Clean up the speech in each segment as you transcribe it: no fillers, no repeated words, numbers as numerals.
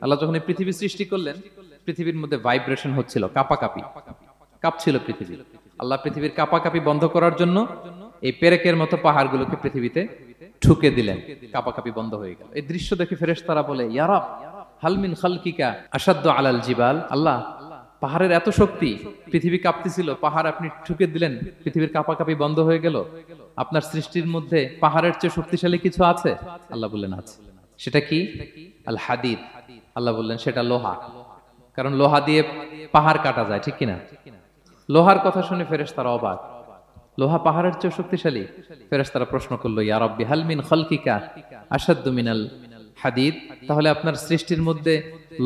আল্লাহ যখন এই পৃথিবী সৃষ্টি করলেন, পৃথিবীর মধ্যে ভাইব্রেশন হচ্ছিল, কাঁপাকাঁপি, কাঁপছিল পৃথিবী। আল্লাহ পৃথিবীর কাঁপাকাঁপি বন্ধ করার জন্য এই পেরেকের মতো পাহাড়গুলোকে পৃথিবীতে ঠুকে দিলেন, কাঁপাকাঁপি বন্ধ হয়ে গেল। এই দৃশ্য দেখে ফেরেশতারা বলে, ইয়া রাব হাল মিন খালকিকা আশাদ্দু আলাল জিবাল, আল্লাহ পাহাড়ের এত শক্তি, পৃথিবী কাঁপতেছিল, পাহাড় আপনি ঠুকে দিলেন, পৃথিবীর কাঁপাকাঁপি বন্ধ হয়ে গেল। আপনার সৃষ্টির মধ্যে পাহাড়ের চেয়ে শক্তিশালী কিছু আছে? আল্লাহ বললেন আছে। সেটা কি? আল হাদিদ। আল্লাহ বললেন সেটা লোহা, কারণ লোহা দিয়ে পাহাড় কাটা যায়, ঠিক কিনা? লোহার কথা শুনে ফেরেশতারা অবাক, লোহা পাহাড়ের চেয়ে শক্তিশালী? ফেরেশতারা প্রশ্ন করলো, ইয়া রাব্বি হাল মিন খালকিকা আশাদ্দু মিনাল হাদিদ, তাহলে আপনার সৃষ্টির মধ্যে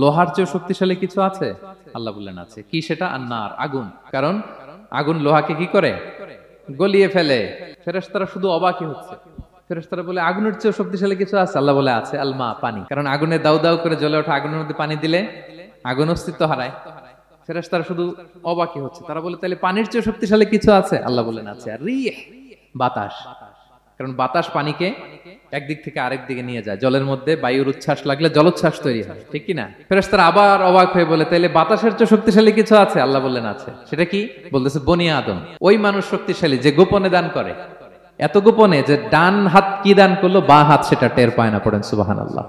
লোহার চেয়ে শক্তিশালী কিছু আছে? আল্লাহ বললেন আছে। কি সেটা? আন্নার, আগুন। কারণ আগুন লোহাকে কি করে? গলিয়ে ফেলে। ফেরেশতারা শুধু অবাকই হচ্ছে। ফেরেশতারা বলে আগুনের চেয়ে শক্তিশালী কিছু আছে? আল্লাহ বলে আছে, আলমা, পানি। কারণ আগুনে দাউ দাউ করে জ্বলে ওঠা আগুনের মধ্যে পানি দিলে আগুন অস্তিত্ব হারায়। ফেরেশতারা শুধু অবাকই হচ্ছে। তারা বলে তাহলে পানির চেয়ে শক্তিশালী কিছু আছে? আল্লাহ বলেন আছে। আর রিহ, বাতাস। কারণ বাতাস পানিকে একদিক থেকে আরেক দিকে নিয়ে যায়। জলের মধ্যে বায়ুর উচ্ছ্বাস লাগলে জলোচ্ছ্বাস তৈরি হয়, ঠিক কি না? ফেরেশতারা আবার অবাক হয়ে বলে তাহলে বাতাসের চেয়ে শক্তিশালী কিছু আছে? আল্লাহ বললেন আছে। সেটা কি? বলতেছে বনি আদম। ওই মানুষ শক্তিশালী যে গোপনে দান করে, এত গোপনে যে ডান হাত কি দান করলো, বাঁ হাত সেটা টের পায় না। পড়েন সুবহানাল্লাহ।